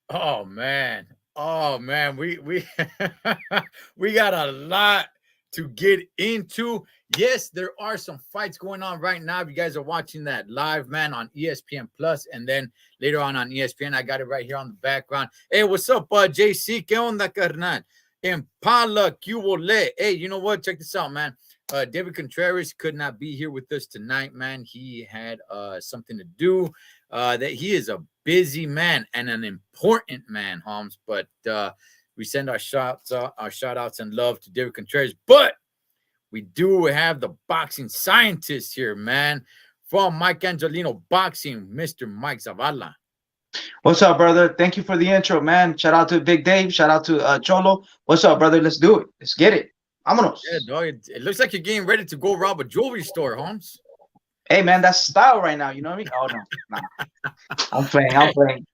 Oh man. Oh man. We we got a lot to get into. Yes, there are some fights going on right now. If you guys are watching that live, man, on ESPN Plus, and then later on ESPN, I got it right here on the background. Hey, what's up, JC? ¿Qué onda, carnal? Impala, Cubole. Hey, you know what? Check this out, man. David Contreras could not be here with us tonight, man. He had something to do. That he is a busy man and an important man, Holmes. But we send our shout outs and love to David Contreras. But we do have the boxing scientist here, man, from Mike Angelino Boxing, Mr. Mike Zavala. What's up, brother? Thank you for the intro, man. Shout out to Big Dave. Shout out to Cholo. What's up, brother? Let's do it. Let's get it. Vámonos. Yeah, dog. It looks like you're getting ready to go rob a jewelry store, Holmes. Hey, man, that's style right now. You know what I mean? Oh, no. Nah. I'm playing. I'm playing.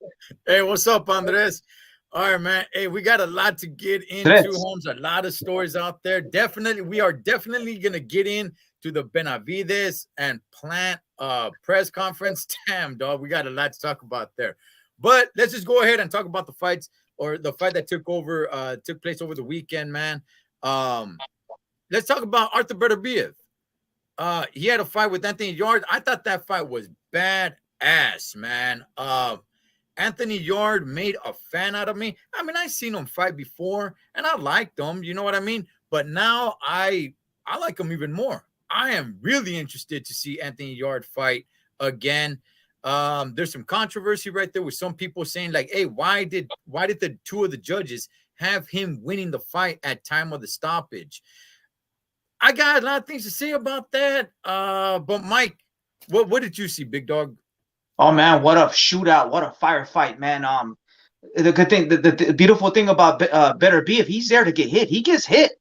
Hey, what's up, Andres? All right, man. Hey, we got a lot to get into, Tres. Holmes. A lot of stories out there. Definitely, we are definitely gonna get in to the Benavides and Plant press conference. Damn, dog, we got a lot to talk about there. But let's just go ahead and talk about the fights or the fight that took place over the weekend, man. Let's talk about Arthur Beterbiev. He had a fight with Anthony Yard. I thought that fight was badass, man. Anthony Yard made a fan out of me. I mean, I seen him fight before, and I liked him. You know what I mean? But now I like him even more. I am really interested to see Anthony Yard fight again. There's some controversy right there with some people saying like, "Hey, why did the two of the judges have him winning the fight at time of the stoppage?" I got a lot of things to say about that. But Mike, what did you see, big dog? Oh, man, what a shootout. What a firefight, man. The good thing, the beautiful thing about Better B, if he's there to get hit, he gets hit.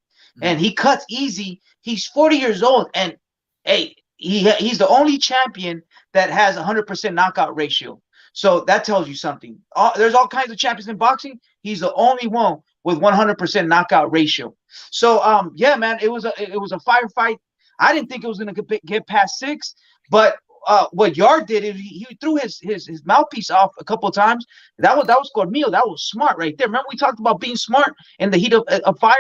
And he cuts easy. He's 40 years old. And, hey, he's the only champion that has 100% knockout ratio. So that tells you something. There's all kinds of champions in boxing. He's the only one with 100% knockout ratio. So yeah, man, it was a firefight. I didn't think it was gonna get past 6, but what Yard did is he threw his mouthpiece off a couple of times. That was Cormillo. That was smart right there. Remember we talked about being smart in the heat of fire,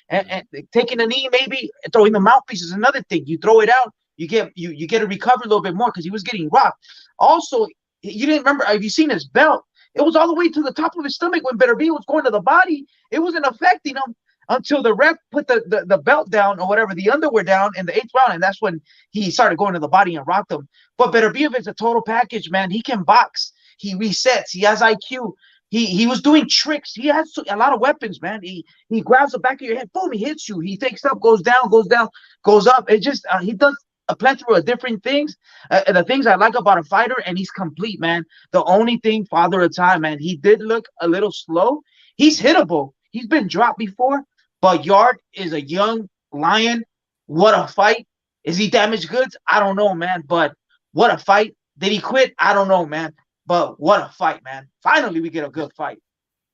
and taking a knee, maybe throwing the mouthpiece is another thing. You throw it out, you get to recover a little bit more because he was getting rocked. Also, you didn't remember, have you seen his belt? It was all the way to the top of his stomach when Beterbiev was going to the body. It wasn't affecting him until the ref put the belt down or whatever, the underwear down in the 8th round, and that's when he started going to the body and rocked him. But Beterbiev is a total package, man. He can box. He resets. He has IQ. He was doing tricks. He has a lot of weapons, man. He grabs the back of your head, boom, he hits you. He takes up, goes down, goes up. It just he does a plethora of different things. The things I like about a fighter, and he's complete, man. The only thing, father of time, man, he did look a little slow. He's hittable. He's been dropped before, but Yard is a young lion. What a fight. Is he damaged goods? I don't know, man, but what a fight. Did he quit? I don't know, man, but what a fight, man. Finally, we get a good fight.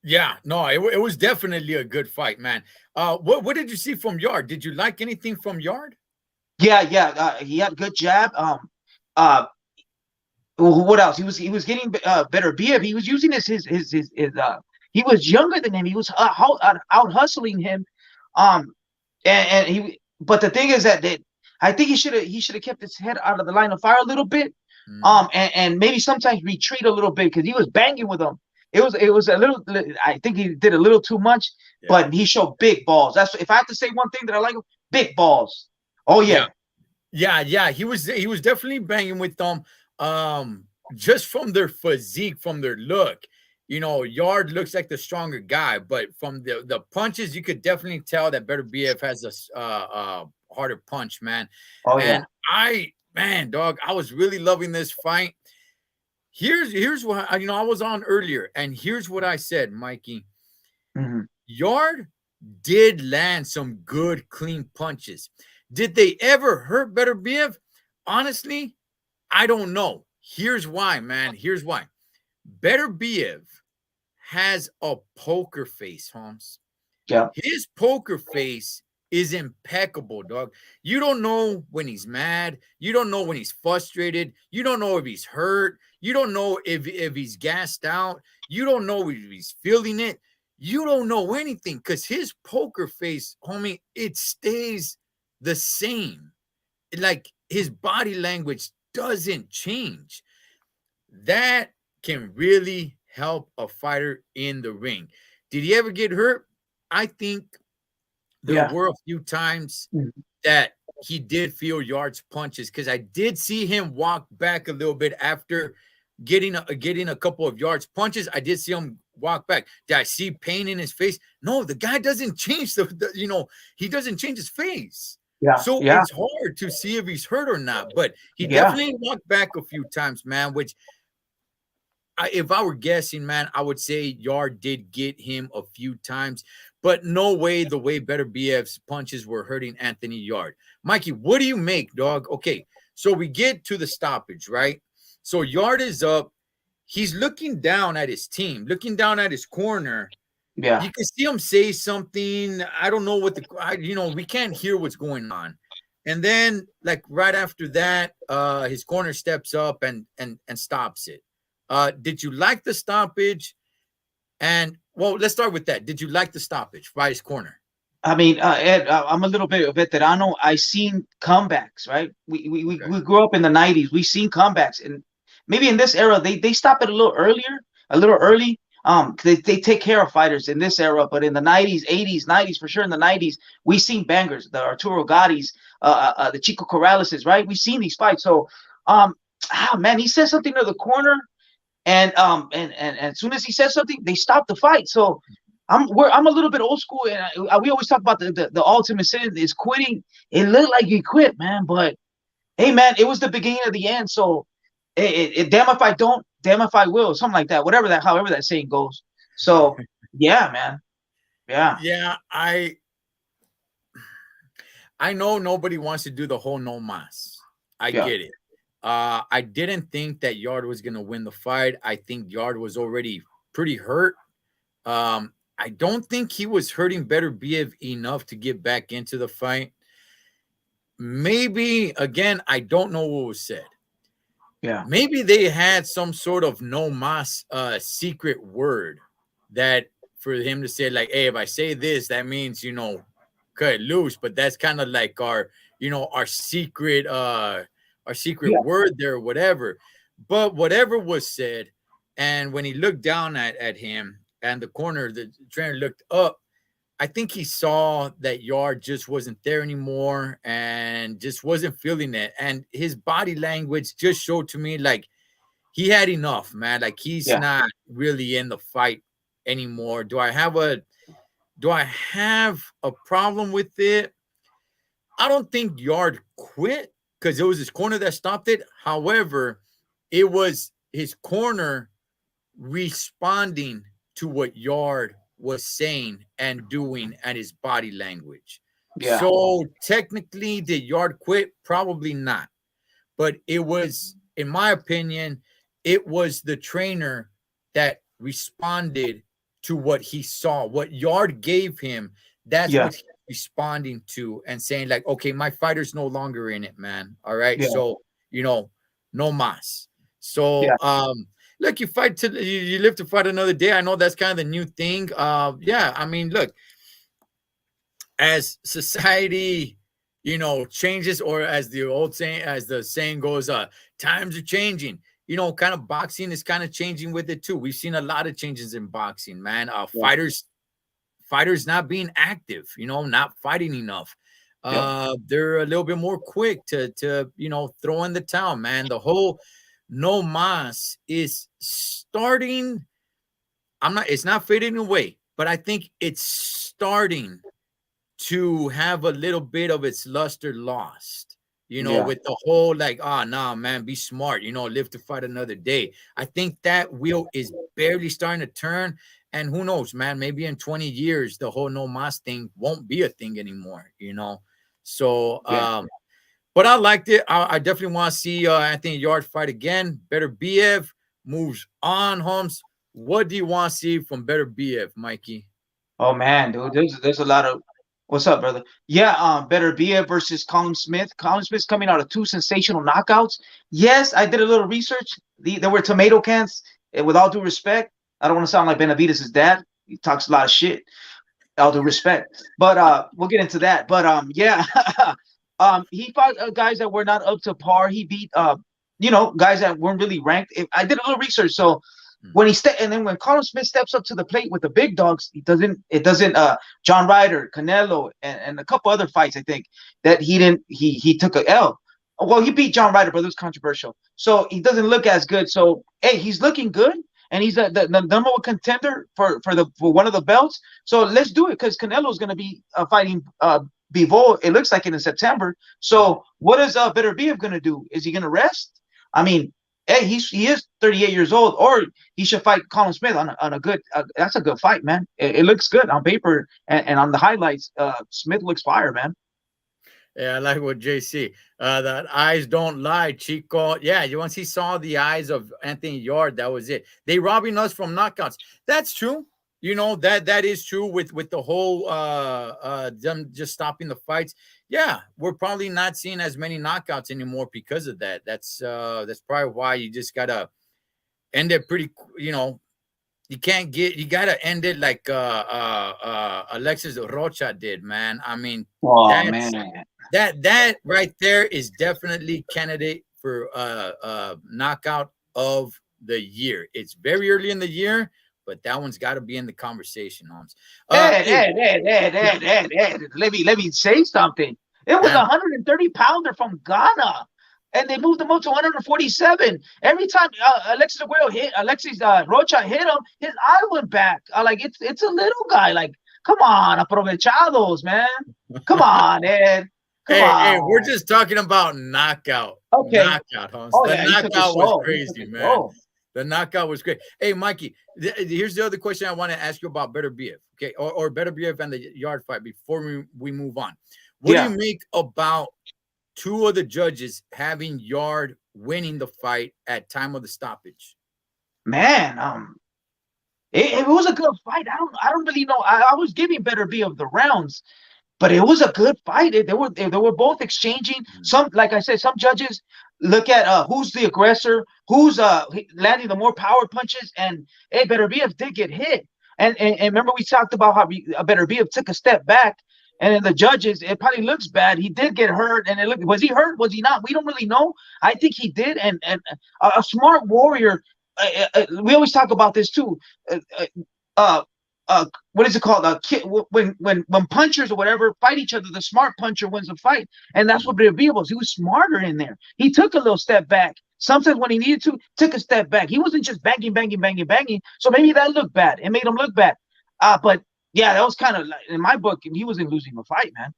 Yeah, no, it was definitely a good fight, man. What did you see from Yard? Did you like anything from Yard? Yeah. He had a good jab. What else? He was getting better. He was using his he was younger than him. He was out hustling him. And he. But the thing is that I think he should have kept his head out of the line of fire a little bit. And maybe sometimes retreat a little bit because he was banging with him. It was a little. I think he did a little too much, but he showed big balls. That's if I have to say one thing that I like, big balls. Oh yeah. Yeah. He was definitely banging with them. Just from their physique, from their look, you know, Yard looks like the stronger guy, but from the punches, you could definitely tell that Beterbiev has a harder punch, man. Oh And yeah. man, dog, I was really loving this fight. Here's what I was on earlier, and here's what I said, Mikey. Mm-hmm. Yard did land some good, clean punches. Did they ever hurt Beterbiev? Honestly, I don't know. Here's why, man. Here's why. Beterbiev has a poker face, Holmes. Yeah. His poker face is impeccable, dog. You don't know when he's mad. You don't know when he's frustrated. You don't know if he's hurt. You don't know if he's gassed out. You don't know if he's feeling it. You don't know anything because his poker face, homie, it stays the same. Like his body language doesn't change. That can really help a fighter in the ring. Did he ever get hurt? I think there Yeah. were a few times Mhm. that he did feel Yard's punches because I did see him walk back a little bit after getting a couple of Yard's punches. I did see him walk back. Did I see pain in his face? No, the guy doesn't change he doesn't change his face. Yeah. So Yeah. it's hard to see if he's hurt or not. But he Yeah. definitely walked back a few times, man, which if I were guessing, man, I would say Yard did get him a few times, but no way the way Better BF's punches were hurting Anthony Yard. Mikey, what do you make, dog? Okay, so we get to the stoppage, right? So Yard is up. He's looking down at his team, looking down at his corner. Yeah. You can see him say something. I don't know what we can't hear what's going on. And then, like right after that, his corner steps up and stops it. Did you like the stoppage? And well, let's start with that. Did you like the stoppage by his corner? I mean, Ed, I'm a little bit veterano. I seen comebacks, right? Okay. We grew up in the '90s. We seen comebacks, and maybe in this era they stop it a little earlier, a little early. 'Cause they take care of fighters in this era, but in the '90s, '80s, '90s for sure. In the '90s, we seen bangers, the Arturo Gattis, the Chico Corraleses, right? We seen these fights. So, man, he said something to the corner, and as soon as he said something, they stopped the fight. So I'm a little bit old school, and we always talk about the ultimate sin is quitting. It looked like he quit, man, but hey, man, it was the beginning of the end. So damn if I don't, damn if I will, something like that. However that saying goes. So yeah, man, yeah, Yeah, I know nobody wants to do the whole no mas. I yeah, get it. I didn't think that Yard was gonna win the fight. I think Yard was already pretty hurt. I don't think he was hurting Better Biev enough to get back into the fight. Maybe again, I don't know what was said. yeah, Maybe they had some sort of no mas secret word that for him to say, like, hey, if I say this, that means cut it loose. But that's kind of like our secret yeah, word there, or whatever. But whatever was said, and when he looked down at him and the trainer looked up, I think he saw that Yard just wasn't there anymore and just wasn't feeling it. And his body language just showed to me like he had enough, man. Like he's yeah, not really in the fight anymore. Do I have a problem with it? I don't think Yard quit because it was his corner that stopped it. However, it was his corner responding to what Yard was saying and doing and his body language. yeah, So technically, did Yard quit? Probably not. But it was, in my opinion, it was the trainer that responded to what he saw, what Yard gave him. That's yeah, what he's responding to and saying, like, okay, my fighter's no longer in it, man. All right. yeah, So, no mas. yeah, So look, you live to fight another day. I know that's kind of the new thing. Yeah, I mean, look, as society changes, or as the saying goes, times are changing, kind of boxing is kind of changing with it too. We've seen a lot of changes in boxing, man. yeah, Fighters not being active, not fighting enough. yep, They're a little bit more quick to throw in the towel, man. The whole no mas is starting. It's not fading away, but I think it's starting to have a little bit of its luster lost, yeah, with the whole like, oh, nah, man, be smart, live to fight another day. I think that wheel is barely starting to turn. And who knows, man, maybe in 20 years, the whole no mas thing won't be a thing anymore. So, yeah. but I liked it. I definitely want to see Anthony Yard fight again. Better BF moves on, Holmes. What do you want to see from Better BF, Mikey? Oh man, dude, there's a lot of What's up, brother? Yeah, Better Bia versus Colin Smith. Colin Smith's coming out of two sensational knockouts. Yes, I did a little research. There were tomato cans. With all due respect, I don't want to sound like Benavidez' dad. He talks a lot of shit. All due respect, but we'll get into that. But yeah, he fought guys that were not up to par. He beat guys that weren't really ranked. I did a little research, so Hmm. when and then when Carlos Smith steps up to the plate with the big dogs, he doesn't. It doesn't. John Ryder, Canelo, and a couple other fights, I think that he didn't. He took a L. Well, he beat John Ryder, but it was controversial. So he doesn't look as good. So hey, he's looking good, and he's the number one contender for one of the belts. So let's do it because Canelo is going to be fighting Bivol. It looks like in September. Hmm. So what is Beterbiev going to do? Is he going to rest? I mean, hey, he is 38 years old, or he should fight Colin Smith on a good. That's a good fight, man. It looks good on paper and on the highlights. Smith looks fire, man. Yeah, I like what JC. That eyes don't lie, Chico. Yeah, once he saw the eyes of Anthony Yard, that was it. They robbing us from knockouts. That's true. That is true with the whole them just stopping the fights. Yeah, we're probably not seeing as many knockouts anymore because of that. That's probably why you just gotta end it pretty. You gotta end it like Alexis Rocha did, man. I mean, Oh that's man. that right there is definitely candidate for knockout of the year. It's very early in the year, but that one's got to be in the conversation, Holmes. Ed, Hey, Ed, Ed, Ed, Ed, Ed, Ed. Let me say something. It was a and 130 pounder from Ghana, and they moved him up to 147. Every time Alexis Rocha hit him, his eye went back. Like it's a little guy. Like, come on, aprovechados, man. Come on, Ed. Come hey, we're on. just talking about knockout, Okay. knockout, Holmes. Oh The yeah, he took his knockout was soul. He took crazy, his man. soul. The knockout was great. Hey, Mikey, here's the other question I want to ask you about Better BF, okay, or Better BF and the yard fight before we move on. What do you Yeah, make about two of the judges having Yard winning the fight at time of the stoppage? man. It was a good fight. I don't really know. I was giving Better B of the rounds, but it was a good fight. They were both exchanging. Mhm. Some, like I said, some judges look at who's the aggressor, who's landing the more power punches, and hey, Beterbiev did get hit. And remember we talked about how Beterbiev took a step back, and then the judges, it probably looks bad. He did get hurt, and was he hurt? Was he not? We don't really know. I think he did, and a smart warrior. We always talk about this too. Uh, uh, uh, what is it called? When punchers or whatever fight each other, the smart puncher wins the fight, and that's what Mhm. Bill was. He was smarter in there. He took a little step back. Sometimes when he needed to, took a step back. He wasn't just banging, banging, banging, banging. So maybe that looked bad. It made him look bad. But yeah, that was kind of like, in my book. He wasn't losing the fight, man.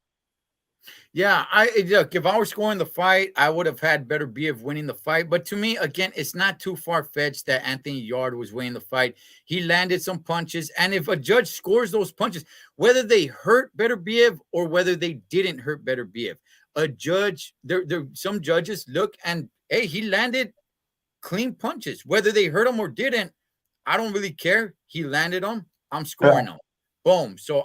Yeah, I look. If I were scoring the fight, I would have had Better B of winning the fight. But to me, again, it's not too far fetched that Anthony Yard was winning the fight. He landed some punches, and if a judge scores those punches, whether they hurt Better Biev or whether they didn't hurt Better Biev, a judge, there, some judges look and hey, he landed clean punches, whether they hurt him or didn't. I don't really care. He landed them. I'm scoring Right. them. Boom. So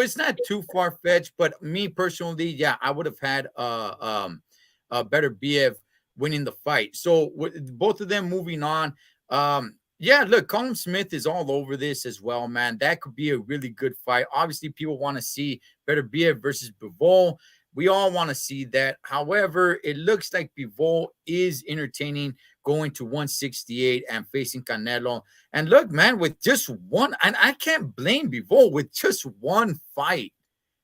it's not too far fetched, but me personally, yeah, I would have had a better BF winning the fight. So with both of them moving on. Yeah, look, Colin Smith is all over this as well, man. That could be a really good fight. Obviously, people want to see better BF versus Bivol. We all want to see that. However, it looks like Bivol is entertaining going to 168 and facing Canelo. And look, man, with just one, and I can't blame Bivol with just one fight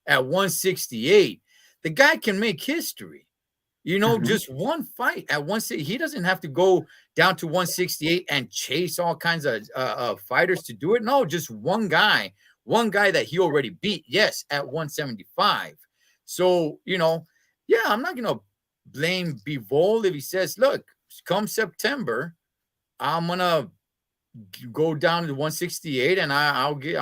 at 168, the guy can make history. Mm-hmm. Just one fight at 160. He doesn't have to go down to 168 and chase all kinds of fighters to do it. No, just one guy that he already beat. Yes, at 175. So, yeah, I'm not gonna blame Bivol if he says, look, come September, I'm gonna go down to 168 and I'll get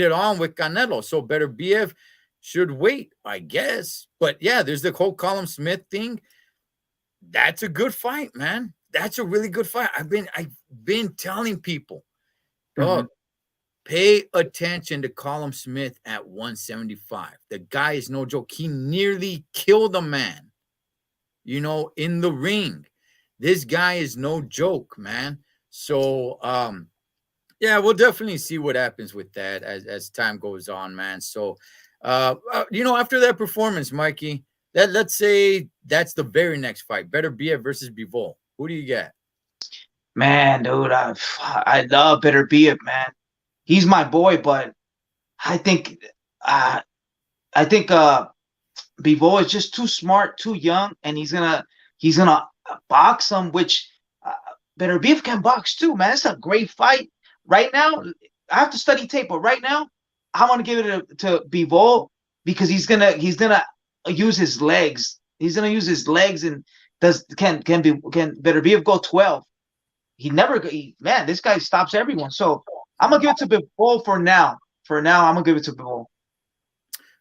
it on with Canelo. So Better BF should wait, I guess. But yeah, there's the whole Colin Smith thing. That's a good fight, man. That's a really good fight. I've been telling people, Mm-hmm. dog, Pay attention to Colin Smith at 175. The guy is no joke. He nearly killed a man, in the ring. This guy is no joke, man. So, yeah, we'll definitely see what happens with that as time goes on, man. So, after that performance, Mikey, let's say that's the very next fight, Better BF versus Bivol. Who do you get? Man, dude, I love Better Be It, man. He's my boy, but I think uh I think Bivol is just too smart, too young, and he's gonna box him, which uh, Better Beef can box too, man. It's a great fight. Right now, I have to study tape, but right now, I want to give it to Bivol because he's gonna use his legs. He's gonna use his legs and can Better Beef go 12? He never man. This guy stops everyone. So I'm gonna give it to Bivol for now. For now, I'm gonna give it to Bivol.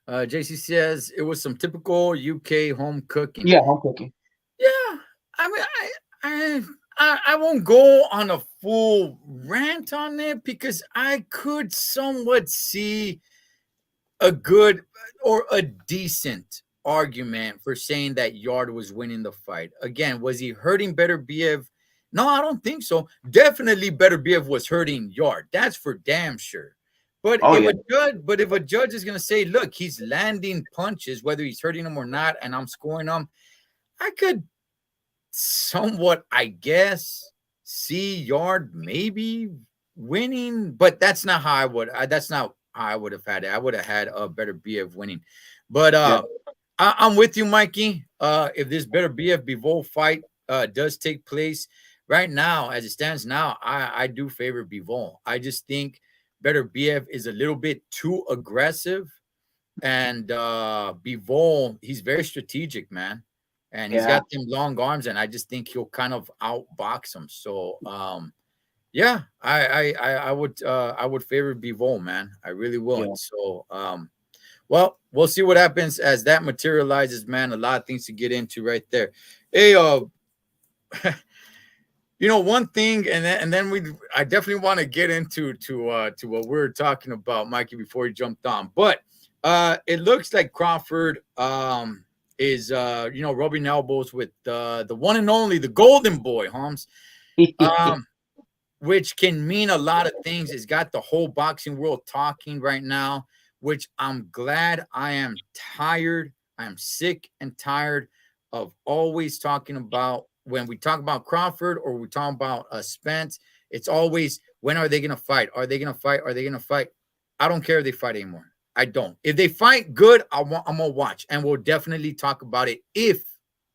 JC says it was some typical UK home cooking. Yeah, I'm cooking. Yeah, I mean, I won't go on a full rant on it because I could somewhat see a good or a decent argument for saying that Yard was winning the fight. Again, was he hurting Better BF? No, I don't think so. Definitely Better BF was hurting Yard. That's for damn sure. But Oh if yeah, a judge is gonna say, look, he's landing punches, whether he's hurting them or not, and I'm scoring them, I could somewhat, I guess, see Yard maybe winning, but that's not how I would. That's not how I would have had it. I would have had a Better BF winning, but yeah, I'm with you, Mikey. If this Better BF Bivol fight does take place right now, as it stands now, I do favor Bivol. I just think Better BF is a little bit too aggressive, and Bivol, he's very strategic, man, and he's yeah, got them long arms, and I just think he'll kind of outbox him. So, yeah, I would favor Bivol, man. I really would. yeah. So, well, we'll see what happens as that materializes, man. A lot of things to get into right there. Hey, one thing, and then I definitely want to get into to what we are talking about, Mikey, before he jumped on. But it looks like Crawford is rubbing elbows with the one and only, the Golden Boy, Holmes. Um, which can mean a lot of things. It's got the whole boxing world talking right now, which I'm glad. I am tired. I am sick and tired of always talking about, when we talk about Crawford or we talk about Spence, it's always, when are they going to fight? Are they going to fight? Are they going to fight? I don't care if they fight anymore. I don't. If they fight good, I'm going to watch, and we'll definitely talk about it if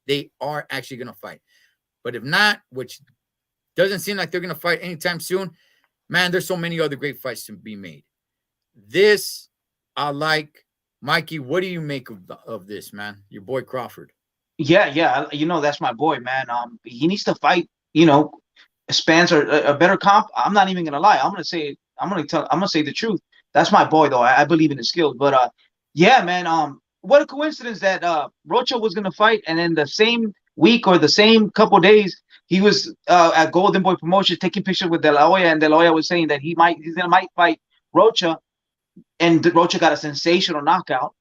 they are actually going to fight. But if not, which doesn't seem like they're going to fight anytime soon, man, there's so many other great fights to be made. This, I like. Mikey, what do you make of this, man? Your boy Crawford. Yeah, yeah. That's my boy, man. He needs to fight. Spence or a better comp. I'm not even gonna lie. I'm gonna say the truth. That's my boy, though. I believe in his skills. But yeah, man. What a coincidence that Rocha was gonna fight, and then the same week or the same couple days, he was at Golden Boy Promotions taking pictures with De La Hoya, and De La Hoya was saying that he's gonna might fight Rocha, and Rocha got a sensational knockout.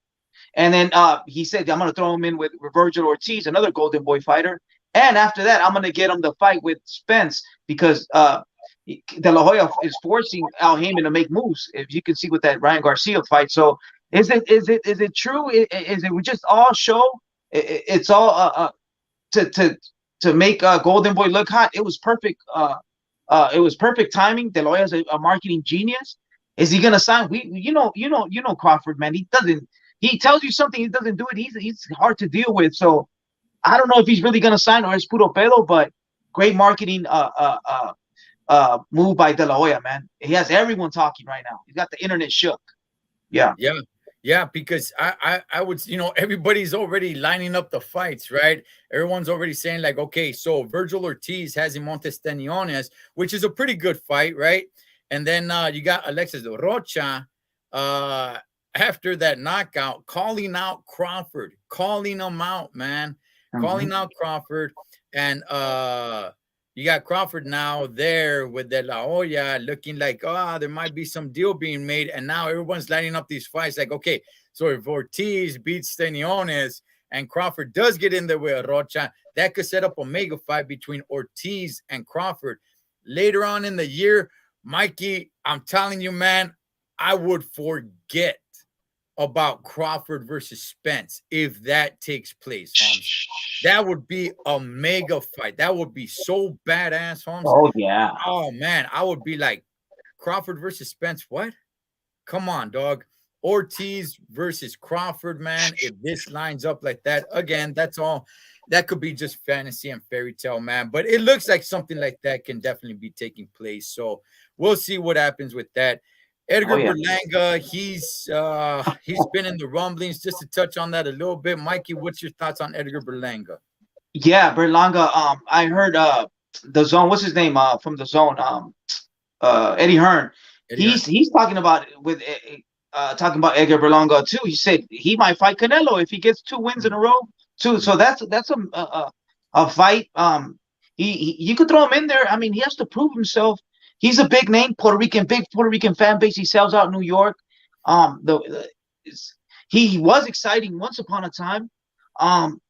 And then he said, I'm going to throw him in with Virgil Ortiz, another Golden Boy fighter. And after that, I'm going to get him to fight with Spence because De La Hoya is forcing Al Heyman to make moves. If you can see with that Ryan Garcia fight. So is it true? Is it just all show? It's all to make Golden Boy look hot. It was perfect. It was perfect timing. De La Hoya's a marketing genius. Is he going to sign? Crawford, man. He doesn't. He tells you something, he doesn't do it. He's hard to deal with. So I don't know if he's really gonna sign or it's puro pedo, but great marketing move by De La Hoya, man. He has everyone talking right now. He's got the internet shook. Yeah. Yeah, because I would, everybody's already lining up the fights, right? Everyone's already saying, like, okay, so Virgil Ortiz has Montes Chingones, which is a pretty good fight, right? And then you got Alexis Rocha after that knockout, calling out Crawford, calling him out, man, calling out Crawford. And you got Crawford now there with the La Hoya looking like, there might be some deal being made. And now everyone's lining up these fights like, okay, so if Ortiz beats Chingones and Crawford does get in there with Rocha, that could set up a mega fight between Ortiz and Crawford. Later on in the year, Mikey, I'm telling you, man, I would forget about Crawford versus Spence if that takes place, Holmes. That would be a mega fight. That would be so badass, Holmes. Oh yeah. Oh man, I would be like, Crawford versus Spence. What? Come on, dog. Ortiz versus Crawford, man. If this lines up like that, again, that's all. That could be just fantasy and fairy tale, man. But it looks like something like that can definitely be taking place. So we'll see what happens with that. Oh Edgar yeah. Berlanga, he's been in the rumblings. Just to touch on that a little bit, Mikey, what's your thoughts on Edgar Berlanga? Yeah, Berlanga. I heard the zone. What's his name? From the zone. Eddie Hearn. Eddie Hearn. He's talking about talking about Edgar Berlanga too. He said he might fight Canelo if he gets 2 wins in a row. Too. So that's a fight. He you could throw him in there. I mean, he has to prove himself. He's a big name, big Puerto Rican fan base. He sells out New York. He was exciting once upon a time.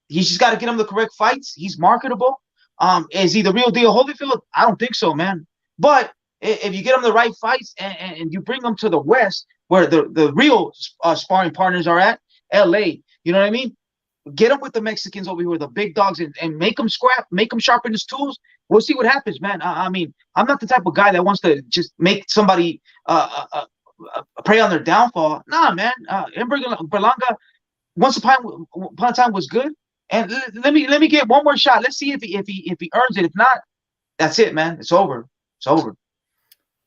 He's just got to get him the correct fights. He's marketable. Is he the real deal, Holyfield? I don't think so, man. But if you get him the right fights and you bring him to the West, where the real sparring partners are at, L.A., you know what I mean? Get him with the Mexicans over here, the big dogs, and make him scrap, make him sharpen his tools. We'll see what happens, man. I mean, I'm not the type of guy that wants to just make somebody prey on their downfall. Nah, man. Berlanga, once upon a time, was good. And let me get one more shot. Let's see if he earns it. If not, that's it, man. It's over. It's over.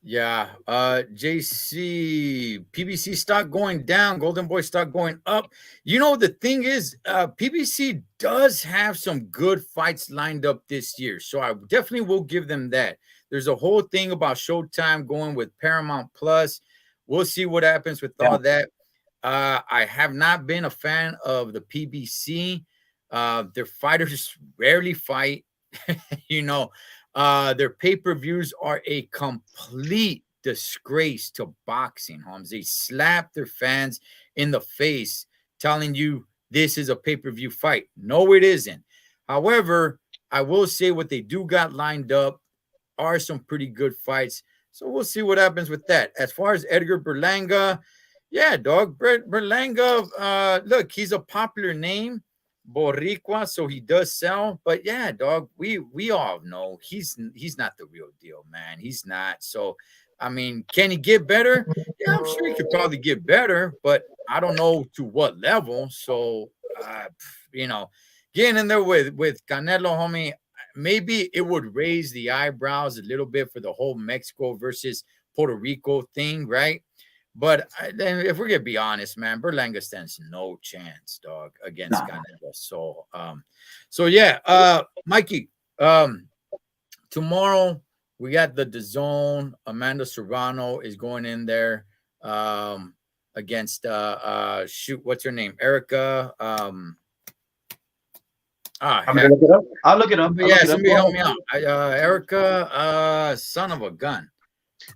Yeah. JC, PBC stock going down, Golden Boy stock going up. You know, the thing is, PBC does have some good fights lined up this year. So I definitely will give them that. There's a whole thing about Showtime going with Paramount Plus. We'll see what happens with all that. I have not been a fan of the PBC. Their fighters rarely fight. You know, their pay-per-views are a complete disgrace to boxing, Holmes. They slap their fans in the face telling you this is a pay-per-view fight. No, it isn't. However, I will say what they do got lined up are some pretty good fights. So we'll see what happens with that. As far as Edgar Berlanga, yeah, dog. Berlanga, look, he's a popular name. Boricua, so he does sell, but yeah, dog, we all know he's not the real deal, man. He's not. So, I mean, can he get better? Yeah, I'm sure he could probably get better, but I don't know to what level. So, you know, getting in there with Canelo, homie, maybe it would raise the eyebrows a little bit for the whole Mexico versus Puerto Rico thing, right? But then, if we're gonna be honest, man, Berlanga stands no chance, dog, against Canelo. So yeah, Mikey, tomorrow we got the DAZN. Amanda Serrano is going in there against shoot, what's her name, Erica. I'm gonna look it up. I'll look it up. Yeah, somebody help me out. Erica, son of a gun.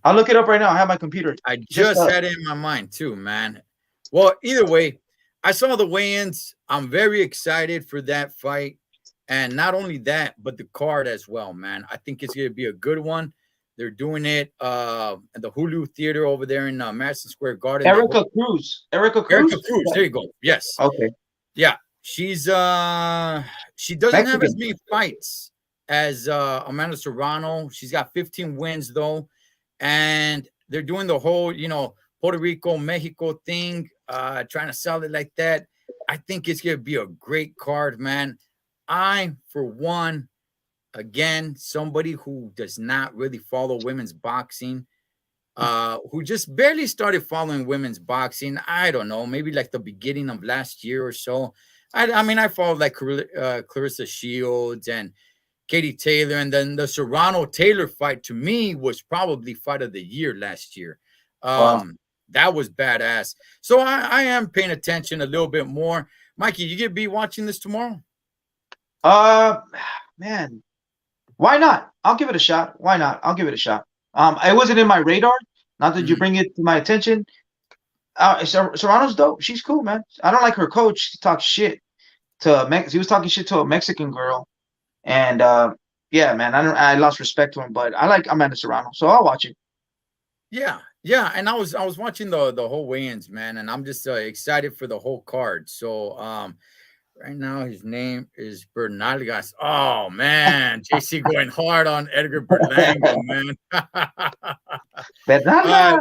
I'll look it up right now. I have my computer. I just had it in my mind too, man. Well, either way, I saw the weigh-ins. I'm very excited for that fight. And not only that, but the card as well, man. I think it's going to be a good one. They're doing it at the Hulu Theater over there in Madison Square Garden. Erica Cruz. Erica Cruz. There you go. Yes. Okay. Yeah. She's she doesn't Mexican. have as many fights as Amanda Serrano. She's got 15 wins though. And they're doing the whole, you know, Puerto Rico, Mexico thing, trying to sell it like that. I think it's going to be a great card, man. I, for one, again, somebody who does not really follow women's boxing, who just barely started following women's boxing. I don't know, maybe like the beginning of last year or so. I mean, I followed like Clarissa Shields and Katie Taylor, and then the Serrano-Taylor fight to me was probably fight of the year last year. Wow. That was badass. So I am paying attention a little bit more. Mikey, you gonna be watching this tomorrow? Man, Why not? I'll give it a shot. Why not? I'll give it a shot. It wasn't in my radar. Not that you Mhm. bring it to my attention. Serrano's dope. She's cool, man. I don't like her coach. She talks shit to Mex. He was talking shit to a Mexican girl, and yeah, man, I lost respect to him. But I like Amanda Serrano, so I'll watch it. Yeah, yeah, and I was watching the whole weigh-ins, man, and I'm just excited for the whole card. So right now his name is Bernalgas. Oh man, JC going hard on Edgar Berlanga, man. uh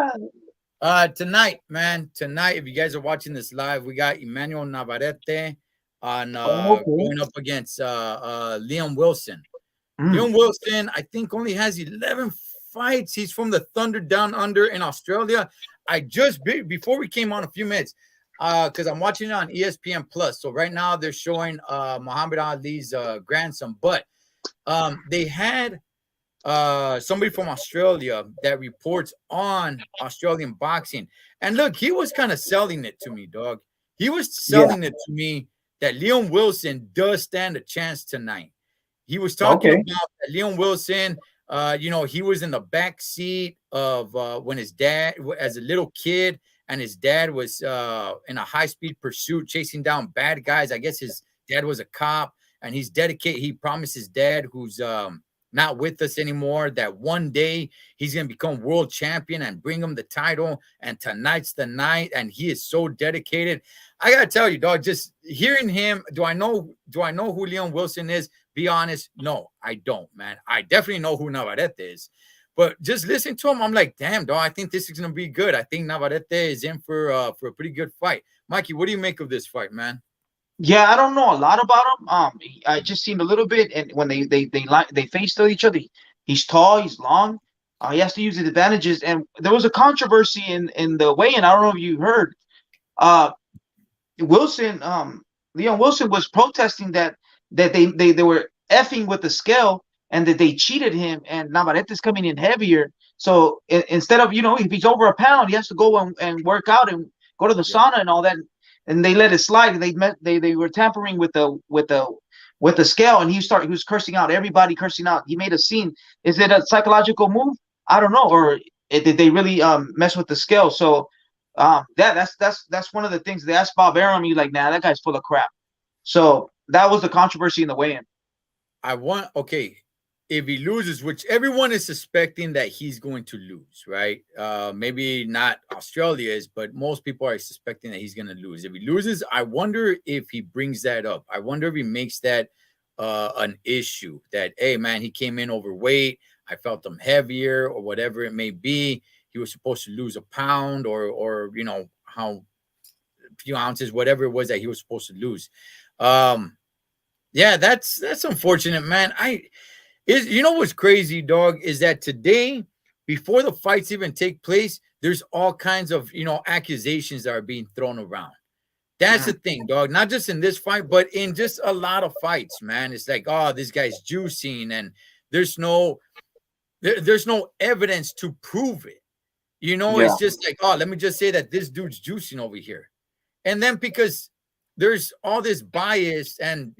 Bernarda. tonight, man, tonight, if you guys are watching this live, we got Emmanuel Navarrete on Okay. going up against Liam Wilson. Mm, Liam Wilson, I think, only has 11 fights. He's from the Thunder Down Under in Australia. I just before we came on a few minutes, because I'm watching it on ESPN Plus. So right now they're showing Muhammad Ali's grandson, but they had somebody from Australia that reports on Australian boxing. And look, he was kind of selling it to me, dog. He was yeah. selling it to me that Liam Wilson does stand a chance tonight. He was talking Okay. about that Leon Wilson. He was in the back seat of when his dad, as a little kid, and his dad was in a high speed pursuit, chasing down bad guys. I guess his dad was a cop, and he's dedicated. He promised his dad, who's not with us anymore, that one day he's gonna become world champion and bring him the title. And tonight's the night, and he is so dedicated. I gotta tell you, dog. Just hearing him, do I know? Do I know who Leon Wilson is? Be honest, no, I don't, man. I definitely know who Navarrete is, but just listening to him, I'm like, damn, dog. I think this is gonna be good. I think Navarrete is in for a pretty good fight. Mikey, what do you make of this fight, man? Yeah, I don't know a lot about him. I just seen a little bit, and when they faced each other, he's tall, he's long. He has to use his advantages, and there was a controversy in the weigh-in. I don't know if you heard. Uh, Wilson, Leon Wilson was protesting that they were effing with the scale and that they cheated him, and Navarrete's coming in heavier. So instead of if he's over a pound, he has to go and work out and go to the Yeah, sauna and all that. And they let it slide. And they were tampering with the scale, and he was cursing out everybody, cursing out. He made a scene. Is it a psychological move? I don't know, or did they really mess with the scale? So that's one of the things they asked Bob Arum. He's like, nah, that guy's full of crap. So that was the controversy in the weigh-in. I want okay. If he loses, which everyone is suspecting that he's going to lose, right? Maybe not Australia is, but most people are suspecting that he's going to lose. If he loses, I wonder if he brings that up. I wonder if he makes that an issue. That hey, man, he came in overweight. I felt him heavier, or whatever it may be. He was supposed to lose a pound, or how few ounces, whatever it was that he was supposed to lose. Um, yeah, that's unfortunate, man. What's crazy, dog, is that today, before the fights even take place, there's all kinds of accusations that are being thrown around. That's the Mm, thing, dog. Not just in this fight, but in just a lot of fights, man. It's like, oh, this guy's juicing, and there's no there's no evidence to prove it. yeah, It's just like, oh, let me just say that this dude's juicing over here. And then because there's all this bias and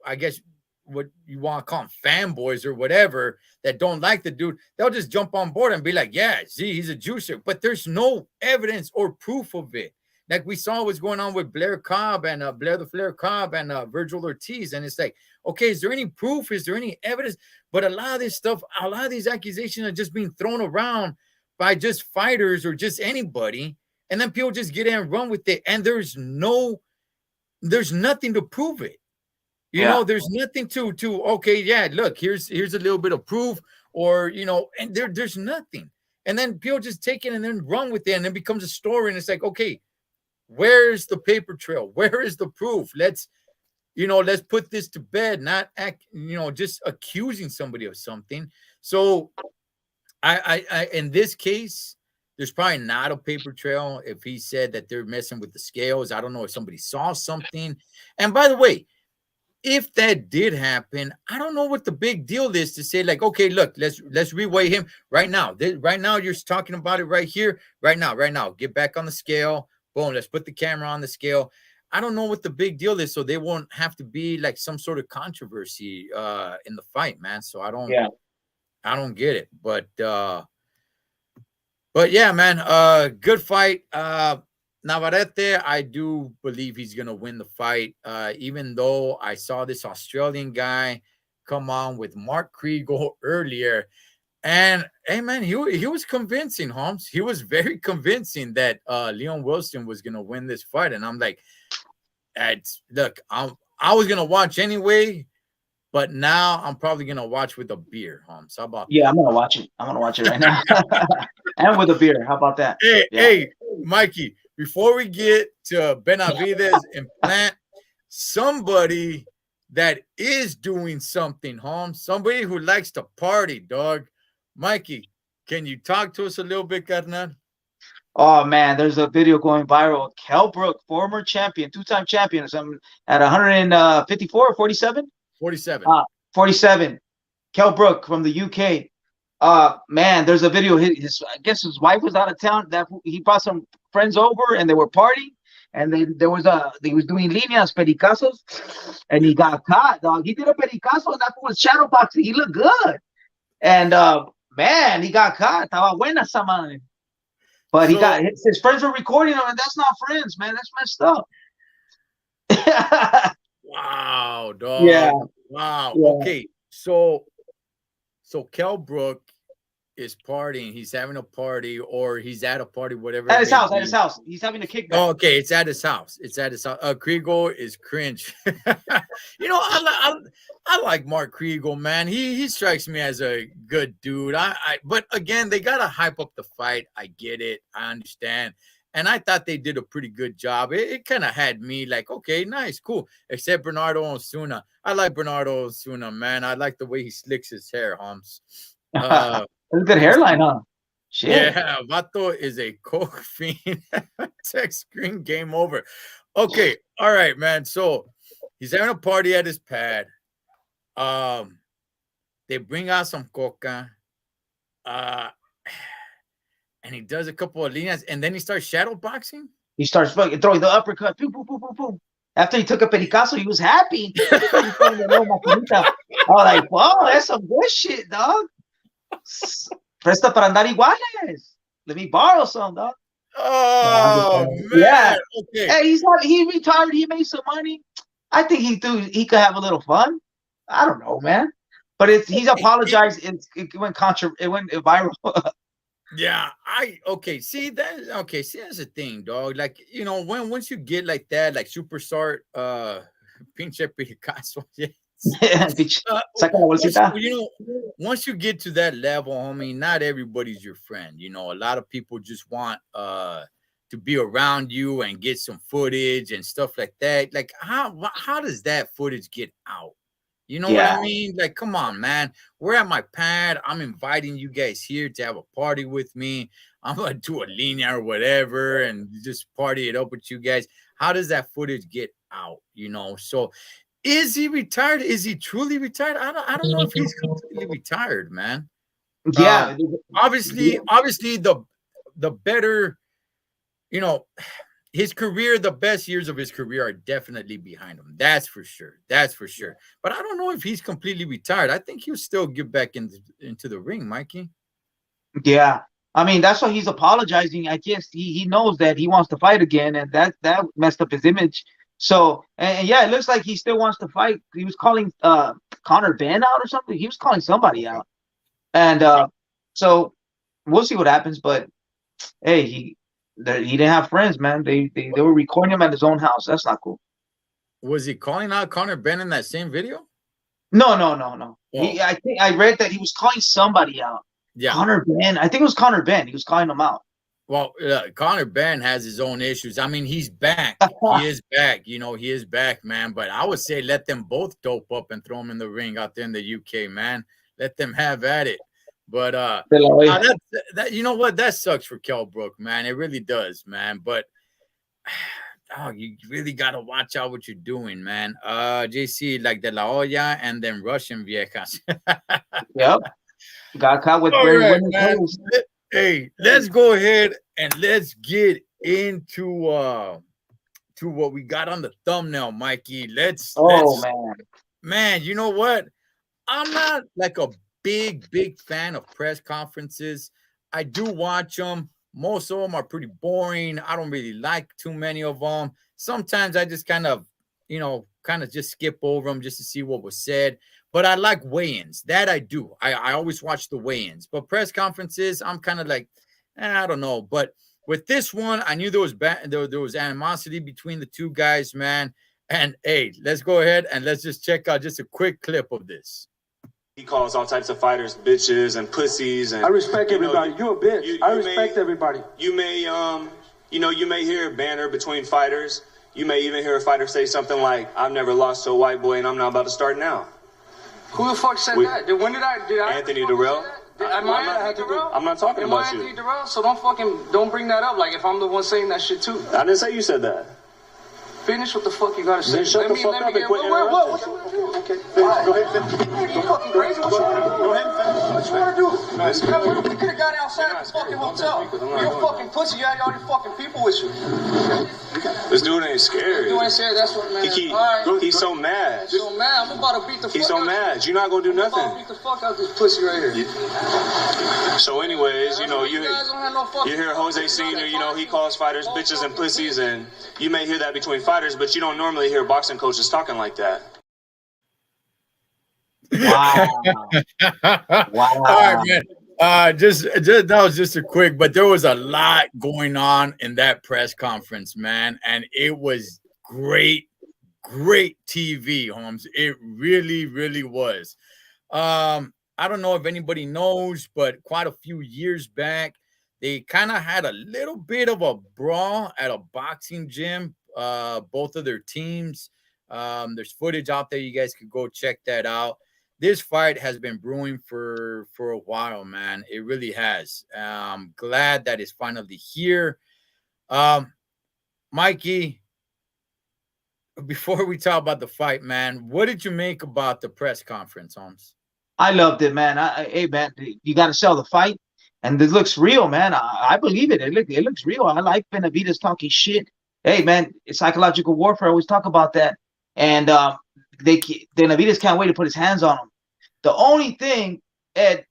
I guess what you want to call them fanboys or whatever that don't like the dude, they'll just jump on board and be like, yeah, see, he's a juicer. But there's no evidence or proof of it. Like we saw what's going on with Blair Cobb and Blair the Flair Cobb and Virgil Ortiz. And it's like, okay, is there any proof? Is there any evidence? But a lot of this stuff, a lot of these accusations are just being thrown around by just fighters or just anybody. And then people just get in and run with it. And there's nothing to prove it. yeah, There's nothing to okay, yeah, look, here's a little bit of proof, or and there's nothing. And then people just take it and then run with it, and it becomes a story. And it's like, okay, where's the paper trail? Where is the proof? Let's put this to bed, not act, just accusing somebody of something. So I in this case, there's probably not a paper trail. If he said that they're messing with the scales, I don't know if somebody saw something. And by the way, if that did happen, I don't know what the big deal is to say, like, okay, look, let's reweigh him right now. Right now, you're talking about it right here, right now. Get back on the scale. Boom, let's put the camera on the scale. I don't know what the big deal is, so they won't have to be like some sort of controversy in the fight, man. So Yeah. I don't get it. But yeah, man, good fight. Navarrete, I do believe he's gonna win the fight. Even though I saw this Australian guy come on with Mark Kriegel earlier, and hey, man, he was convincing, Holmes. He was very convincing that Leon Wilson was gonna win this fight, and I'm like, look, I was gonna watch anyway, but now I'm probably gonna watch with a beer, Holmes. How about Yeah, that? I'm gonna watch it. I'm gonna watch it right now. And with a beer. How about that? Hey, Yeah. hey, Mikey, before we get to Benavides and Plant, somebody that is doing something, Holmes, somebody who likes to party, dog. Mikey, can you talk to us a little bit, carnal? Oh man, there's a video going viral. Kell Brook, former champion, two-time champion or something, at 154 or 47? 47. 47. Kell Brook from the UK. Man, there's a video. I guess his wife was out of town. That he brought some friends over and they were partying. And then he was doing líneas, pericazos, and he got caught, dog. He did a pericazo and that was shadow boxing. He looked good. And man, he got caught. Estaba buena esa madre. But he So, got his friends were recording him, and that's not friends, man. That's messed up. wow, dog. Yeah, Wow. yeah. Okay. So Kell Brook is partying. He's having a party, or he's at a party, whatever At it his may house, at be. his house. He's having a kickback. Oh, okay, it's at his house. It's at his house. Kriegel is cringe. I like Mark Kriegel, man. He strikes me as a good dude. But again, they gotta hype up the fight. I get it. I understand. And I thought they did a pretty good job. It kind of had me like, okay, nice, cool. Except Bernardo Osuna. I like Bernardo Osuna, man. I like the way he slicks his hair, Holmes. That's a good hairline, huh? Shit. Yeah, Vato is a coke fiend. Text screen, game over. Okay, all right, man. So he's having a party at his pad. They bring out some coca. Uh, and he does a couple of líneas, and then he starts shadow boxing. He starts fucking throwing the uppercut. Boom, boom, boom, boom, boom. After he took a pericazo, he was happy. I was like, wow, that's some good shit, dog. Presta para andar iguales. Let me borrow some, dog. Oh Yeah. man. Okay. Hey, he retired. He made some money. I think he could have a little fun. I don't know, man. But he's apologized. It went viral. Yeah, see that's the thing, dog. Like, once you get like that, like superstar pinche Picasso. Saca la bolsita. Once you get to that level, homie, not everybody's your friend. A lot of people just want to be around you and get some footage and stuff like that. Like, how does that footage get out? You know what I mean? Like, come on, man. We're at my pad. I'm inviting you guys here to have a party with me. I'm gonna do a linea or whatever and just party it up with you guys. How does that footage get out? So is he retired? Is he truly retired? I don't know if he's completely retired, man. Yeah. Obviously, the better, his career, the best years of his career are definitely behind him. That's for sure. But I don't know if he's completely retired. I think he'll still get back into the ring, Mikey. Yeah. I mean, that's why he's apologizing. I guess he knows that he wants to fight again, and that messed up his image. So, and yeah, it looks like he still wants to fight. He was calling Connor Ben out or something. He was calling somebody out. And so we'll see what happens. But hey, he didn't have friends, man. They were recording him at his own house. That's not cool. Was he calling out Connor Ben in that same video? No. Oh. I think I read that he was calling somebody out. Yeah. Connor Ben. I think it was Connor Ben. He was calling him out. Well, Connor Ben has his own issues. I mean, he's back. He is back. He is back, man. But I would say let them both dope up and throw him in the ring out there in the UK, man. Let them have at it. But that you know what? That sucks for Kell Brook, man. It really does, man. But you really gotta watch out what you're doing, man. JC, like De La Hoya and then Russian viejas. Yep. Got caught with women's clothes. Hey, let's go ahead and let's get into to what we got on the thumbnail, Mikey. Oh Let's man. man, you know what? I'm not like a big fan of press conferences. I do watch them. Most of them are pretty boring. I don't really like too many of them. Sometimes I just kind of, kind of just skip over them just to see what was said. But I like weigh-ins. That I do. I always watch the weigh-ins. But press conferences, I'm kind of like, I don't know. But with this one, I knew there was animosity between the two guys, man. And hey, let's go ahead and let's just check out just a quick clip of this. He calls all types of fighters bitches and pussies, and I respect everybody. You a bitch. I respect everybody. You may, you may hear a banter between fighters. You may even hear a fighter say something like, "I've never lost to a white boy, and I'm not about to start now." Who the fuck said that? When did I? Anthony Durrell. Am I Anthony Durrell? I'm not talking about you. Am I Anthony Durrell? So don't bring that up. Like if I'm the one saying that shit too. I didn't say you said that. Finish what the fuck you gotta say. Then shut the fuck up and quit interrupting. What you wanna do? Okay. Go ahead, finish. You fucking crazy? What you wanna do? Go ahead and finish. What you wanna do? We could have got outside of the fucking hotel. You're a fucking pussy. You had all your fucking people with you. This dude ain't scared. You ain't scared. That's what, man. He's so mad. So mad. I'm about to beat the fuck out. He's so mad. You're not gonna do nothing. I'm about to beat the fuck out this pussy right here. So anyways, you hear Jose Senior, he calls fighters bitches and pussies, and you may hear that between fighters, but you don't normally hear boxing coaches talking like that. Wow. Wow. All right, man. Just that was just a quick, but there was a lot going on in that press conference, man, and it was great TV, Holmes. It really was. I don't know if anybody knows, but quite a few years back, they kind of had a little bit of a brawl at a boxing gym. Both of their teams. There's footage out there. You guys could go check that out. This fight has been brewing for a while, man. It really has. Glad that it's finally here. Mikey, before we talk about the fight, man, what did you make about the press conference, Holmes? I loved it, man. Hey, man, you got to sell the fight, and it looks real, man. I believe it. It looks real. I like Benavidez talking shit. Hey, man, it's psychological warfare. I always talk about that. And Benavidez can't wait to put his hands on him. The only thing, Ed,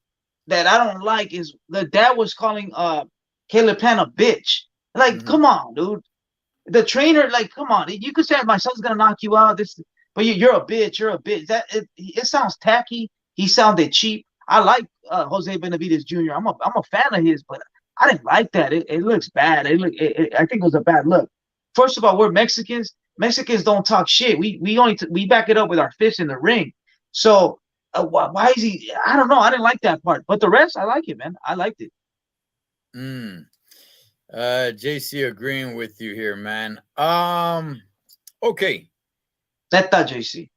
that I don't like is the dad was calling Caleb Plant a bitch. Like, come on, dude. The trainer, like, come on. You could say my son's gonna knock you out. But you're a bitch. You're a bitch. It sounds tacky. He sounded cheap. I like Jose Benavidez Jr. I'm a fan of his, but I didn't like that. It looks bad. I think it was a bad look. First of all, we're Mexicans. Mexicans don't talk shit. We back it up with our fists in the ring. So why is he? I don't know. I didn't like that part, but the rest, I like it, man. I liked it. JC agreeing with you here, man. Okay. That's JC.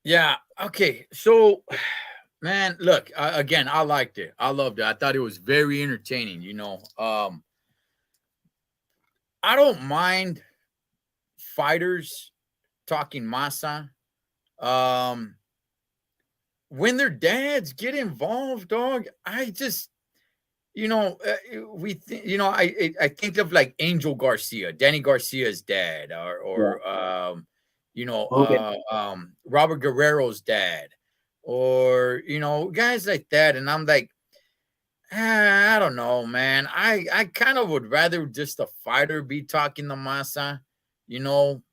Yeah. Okay. So, man, look, again, I liked it. I loved it. I thought it was very entertaining. I don't mind fighters talking masa. When their dads get involved, dog, I just, I think of like Angel Garcia, Danny Garcia's dad, or Robert Guerrero's dad, or guys like that, and I'm like, I don't know, man. I kind of would rather just a fighter be talking the masa,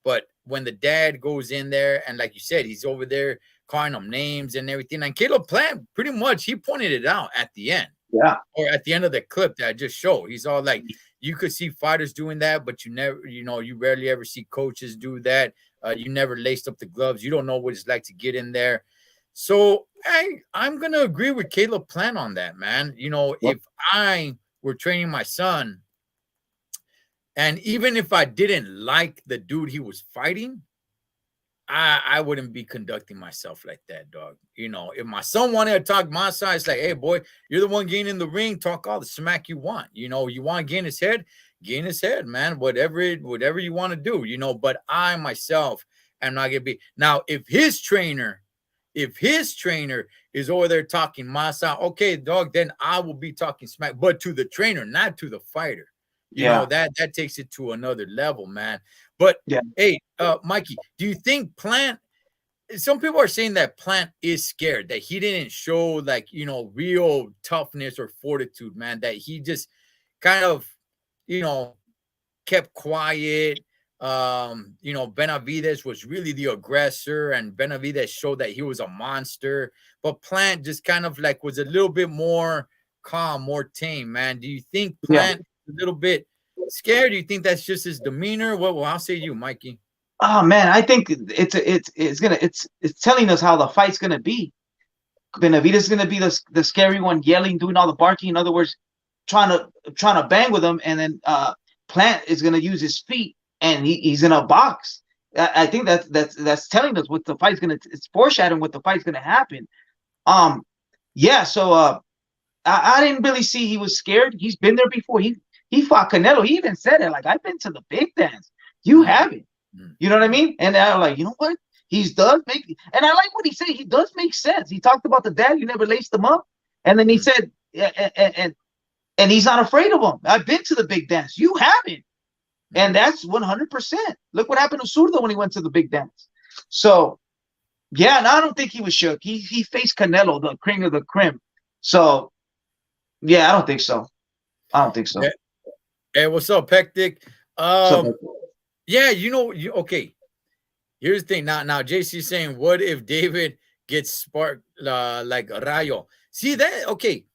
but when the dad goes in there and like you said, he's over there calling them names and everything. And Caleb Plant, pretty much, he pointed it out at the end. Yeah. Or at the end of the clip that I just showed. He's all like, you could see fighters doing that, but you never, you rarely ever see coaches do that. You never laced up the gloves. You don't know what it's like to get in there. So I'm going to agree with Caleb Plant on that, man. If I were training my son, and even if I didn't like the dude he was fighting, I wouldn't be conducting myself like that, dog. If my son wanted to talk my side, it's like, hey, boy, you're the one getting in the ring. Talk all the smack you want. You want to get in his head, man. Whatever you want to do, But I myself am not gonna be. Now, if his trainer is over there talking masa, okay, dog, then I will be talking smack, but to the trainer, not to the fighter. You know, that takes it to another level, man. But hey, Mikey, do you think Plant? Some people are saying that Plant is scared, that he didn't show like, you know, real toughness or fortitude, man, that he just kind of, you know, kept quiet. You know, Benavides was really the aggressor, and Benavides showed that he was a monster. But Plant just kind of like was a little bit more calm, more tame, man. Do you think Plant is a little bit scared? Do you think that's just his demeanor? Well, I'll say you, Mikey. Oh man, I think it's telling us how the fight's gonna be. Benavides is gonna be the scary one, yelling, doing all the barking. In other words, trying to bang with him, and then Plant is gonna use his feet, and he's in a box. I think that's telling us what the fight's gonna. It's foreshadowing what the fight's gonna happen. Yeah. So I didn't really see he was scared. He's been there before. He fought Canelo. He even said it, like, I've been to the big dance. You haven't. You know what I mean? And I'm like, you know what? He does make, and I like what he said. He does make sense. He talked about the dad. You never laced him up, and then he said, and he's not afraid of him. I've been to the big dance. You haven't, and that's 100%. Look what happened to Zurdo when he went to the big dance. So, yeah, no, I don't think he was shook. He faced Canelo, the cream of the cream. So, yeah, I don't think so. Hey, what's up, Hectic? Yeah, you know, okay. Here's the thing. Now, JC's saying, what if David gets sparked like Rayo? See that? Okay,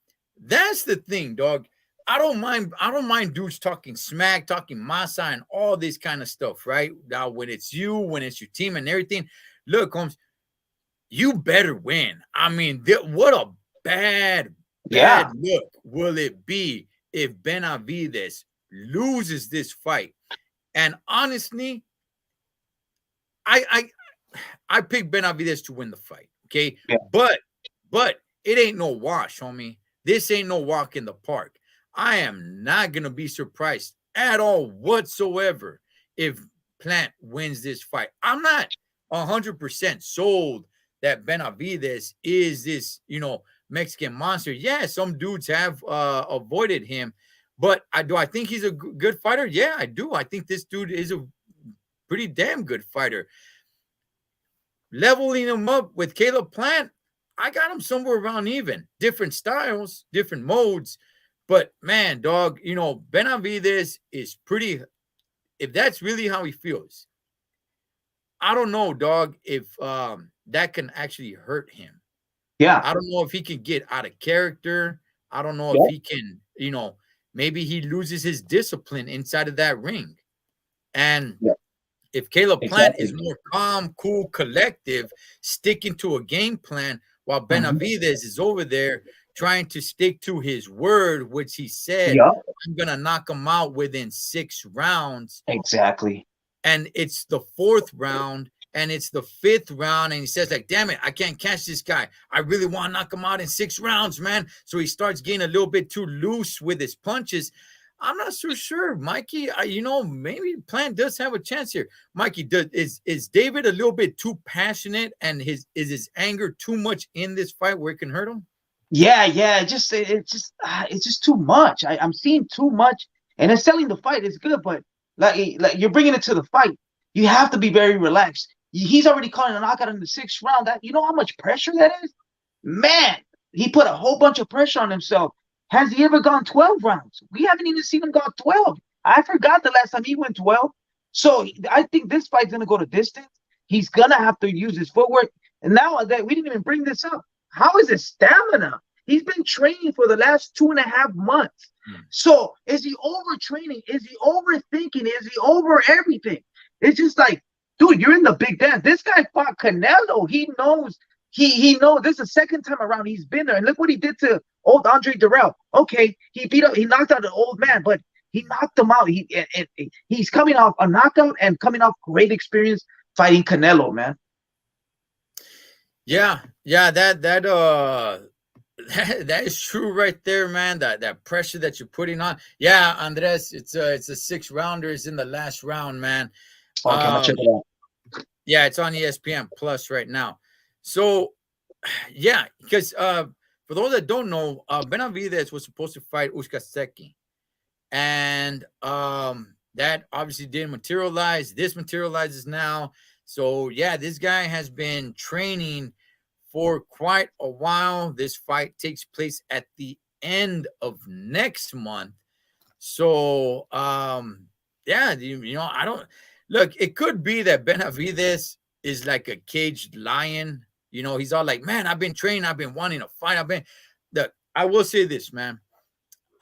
that's the thing, dog. I don't mind dudes talking smack, talking masa, and all this kind of stuff, right? Now, when it's you, when it's your team, and everything. Look, Holmes, you better win. I mean, what a bad look will it be if Benavides loses this fight? And honestly, I picked Benavides to win the fight. Okay. Yeah. But it ain't no wash, homie. This ain't no walk in the park. I am not gonna be surprised at all whatsoever if Plant wins this fight. I'm not 100% sold that Benavides is this, you know, Mexican monster. Yeah, some dudes have avoided him. But I think he's a good fighter? Yeah, I do. I think this dude is a pretty damn good fighter. Leveling him up with Caleb Plant, I got him somewhere around even. Different styles, different modes. But, man, dog, you know, Benavides is pretty – if that's really how he feels, I don't know, dog, if that can actually hurt him. Yeah. I don't know if he can get out of character. I don't know if he can, you know – maybe he loses his discipline inside of that ring. And if Caleb Plant is more calm, cool, collective, sticking to a game plan, while Benavides is over there trying to stick to his word, which he said, I'm going to knock him out within 6 rounds. Exactly. And it's the 4th round. And it's the 5th round, and he says, like, damn it, I can't catch this guy. I really want to knock him out in 6 rounds, man. So he starts getting a little bit too loose with his punches. I'm not so sure, Mikey. You know, maybe Plant does have a chance here. Mikey, is David a little bit too passionate, and is his anger too much in this fight where it can hurt him? Yeah. It's just too much. I'm seeing too much, and it's selling the fight. It's good, but like you're bringing it to the fight. You have to be very relaxed. He's already calling a knockout in the 6th round. That, you know how much pressure that is? Man, he put a whole bunch of pressure on himself. Has he ever gone 12 rounds? We haven't even seen him go 12. I forgot the last time he went 12. So I think this fight's going to go to distance. He's going to have to use his footwork. And now that we didn't even bring this up, how is his stamina? He's been training for the last 2.5 months. So is he overtraining? Is he overthinking? Is he over everything? It's just like, dude, you're in the big dance. This guy fought Canelo. He knows. He knows. This is the 2nd time around he's been there. And look what he did to old Andre Durrell. Okay, he knocked out an old man, but he knocked him out. He's coming off a knockout and coming off great experience fighting Canelo, man. Yeah, that is true right there, man. That pressure that you're putting on. Yeah, Andres, it's a 6 rounder. It's in the last round, man. Okay, I'll check it out. Yeah, it's on ESPN Plus right now. So, yeah, because for those that don't know, Benavides was supposed to fight Uskaseki. and that obviously didn't materialize. This materializes now. So yeah, this guy has been training for quite a while. This fight takes place at the end of next month. So yeah, I don't look, it could be that Benavides is like a caged lion. He's all like, man, I've been training, I've been wanting to fight. Look, I will say this, man.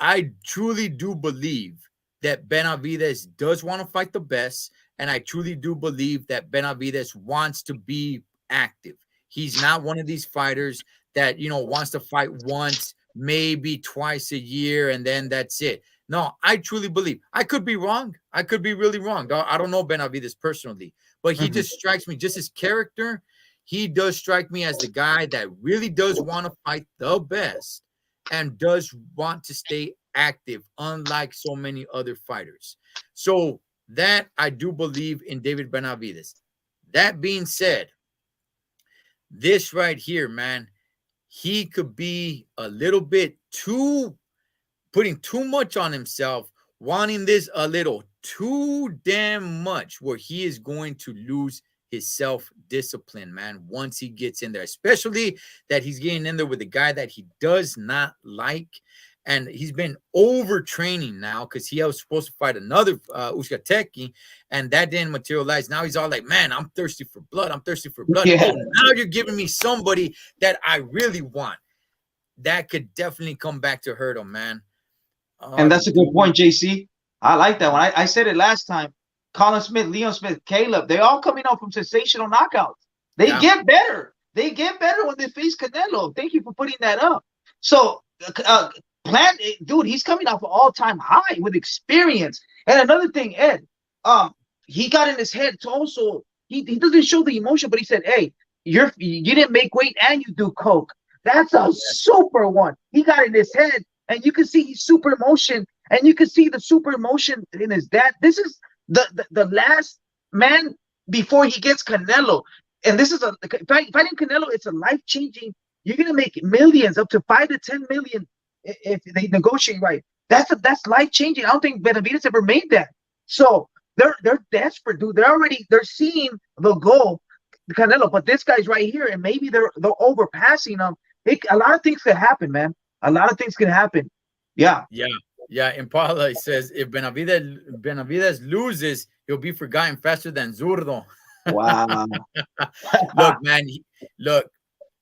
I truly do believe that Benavides does want to fight the best, and I truly do believe that Benavides wants to be active. He's not one of these fighters that wants to fight once, maybe twice a year, and then that's it. No, I truly believe. I could be wrong. I could be really wrong. I don't know Benavides personally, but he just strikes me, just his character. He does strike me as the guy that really does want to fight the best and does want to stay active, unlike so many other fighters. So that I do believe in David Benavides. That being said, this right here, man, he could be a little bit putting too much on himself, wanting this a little too damn much, where he is going to lose his self-discipline, man, once he gets in there, especially that he's getting in there with a guy that he does not like. And he's been overtraining now because he was supposed to fight another Uzcatequi, and that didn't materialize. Now he's all like, man, I'm thirsty for blood. I'm thirsty for blood. Yeah. Oh, now you're giving me somebody that I really want. That could definitely come back to hurt him, man. And that's a good point, JC. I like that one. I said it last time. Colin Smith, Leon Smith, Caleb, they all coming out from sensational knockouts. They get better. They get better when they face Canelo. Thank you for putting that up. So, Plant, dude, he's coming off an all-time high with experience. And another thing, Ed, he got in his head to also, he doesn't show the emotion, but he said, hey, you didn't make weight and you do coke. That's a super one. He got in his head, and you can see he's super emotion, and you can see the super emotion in his dad. This is the last man before he gets Canelo. And this is fighting Canelo, it's a life-changing. You're gonna make millions, up to 5 to 10 million if they negotiate right. That's life-changing. I don't think Benavides ever made that. So they're desperate, dude. They're seeing the goal, Canelo, but this guy's right here, and maybe they're overpassing him. A lot of things could happen, man. A lot of things can happen. Yeah. Impala says if Benavides loses, he'll be forgotten faster than Zurdo. Wow. Look, man.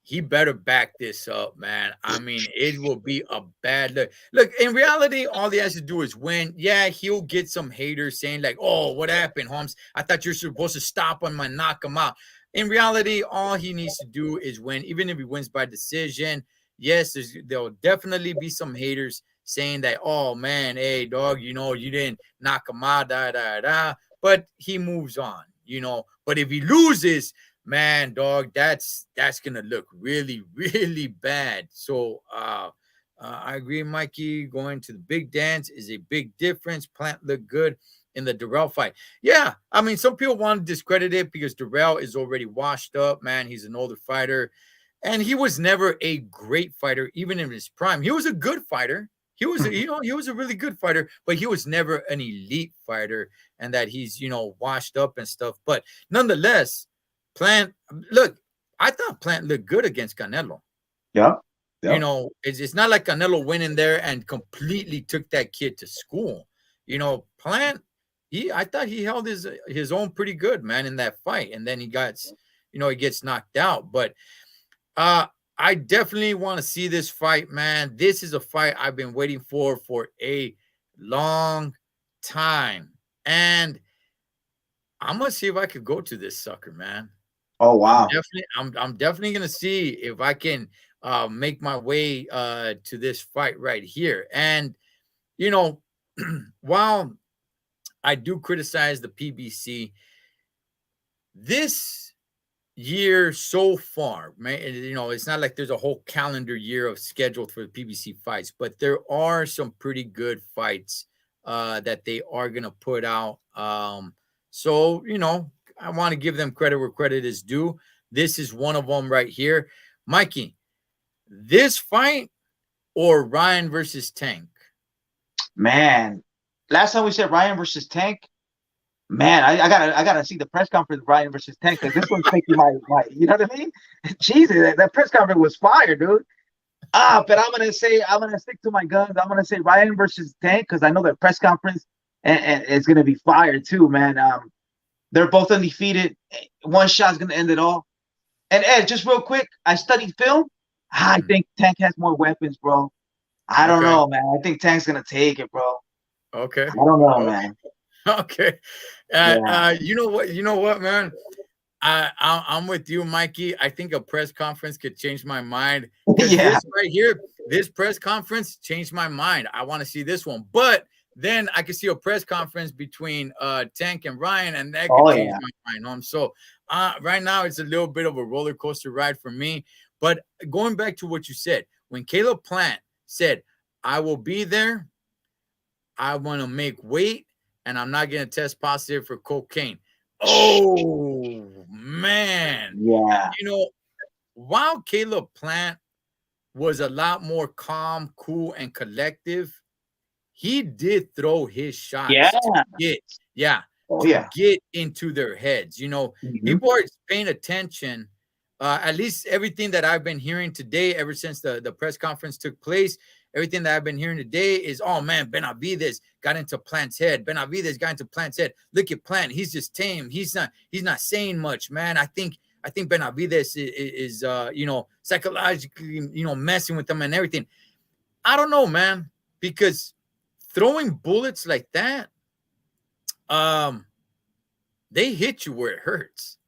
He better back this up, man. I mean, it will be a bad look. Look, in reality, all he has to do is win. Yeah, he'll get some haters saying like, "Oh, what happened, Holmes? I thought you're supposed to stop him and knock him out." In reality, all he needs to do is win. Even if he wins by decision, yes, there'll definitely be some haters saying that, "Oh man, hey dog, you didn't knock him out, da da da." But he moves on, But if he loses, man, dog, that's gonna look really, really bad. So I agree, Mikey. Going to the big dance is a big difference. Plant looked good in the Durrell fight. Yeah, I mean, some people want to discredit it because Durrell is already washed up, man. He's an older fighter, and he was never a great fighter, even in his prime. He was a good fighter. He was, he was a really good fighter, but he was never an elite fighter, and that he's, washed up and stuff. But nonetheless, Plant, look, I thought Plant looked good against Canelo. Yeah. It's not like Canelo went in there and completely took that kid to school. Plant, I thought he held his own pretty good, man, in that fight. And then he gets knocked out. But I definitely want to see this fight, man. This is a fight I've been waiting for a long time. And I'm gonna see if I could go to this sucker, man. Oh wow! I'm definitely gonna see if I can make my way to this fight right here. And while I do criticize the PBC, this year so far, man, it's not like there's a whole calendar year of scheduled for the PBC fights, but there are some pretty good fights that they are gonna put out. So, I want to give them credit where credit is due. This is one of them right here. Mikey, this fight or Ryan versus Tank? Man, last time we said Ryan versus Tank. Man, I gotta see the press conference of Ryan versus Tank because this one's taking my you know what I mean? Jesus, that press conference was fire, dude. But I'm gonna stick to my guns. I'm gonna say Ryan versus Tank because I know that press conference and it's gonna be fire too, man. They're both undefeated. One shot's gonna end it all. And Ed, just real quick, I studied film. I think Tank has more weapons, bro. I don't know, man. I think Tank's gonna take it, bro. Okay. I don't know, Okay. man. Okay. Yeah. You know what? You know what, man? I'm with you, Mikey. I think a press conference could change my mind because Yeah. this right here, this press conference changed my mind. I want to see this one, but then I could see a press conference between Tank and Ryan, and that could change my mind. So right now it's a little bit of a roller coaster ride for me. But going back to what you said, when Caleb Plant said, "I will be there, I want to make weight, and I'm not going to test positive for cocaine." Oh, man. Yeah. You know, while Caleb Plant was a lot more calm, cool, and collective, he did throw his shots Yeah. to get into their heads. You know, people are paying attention. At least everything that I've been hearing today, ever since the press conference took place, everything that I've been hearing today is, oh man, Benavidez got into Plant's head. Benavidez got into Plant's head. Look at Plant; he's just tame. He's not saying much, man. I think Benavidez is psychologically, messing with them and everything. I don't know, man, because throwing bullets like that, they hit you where it hurts.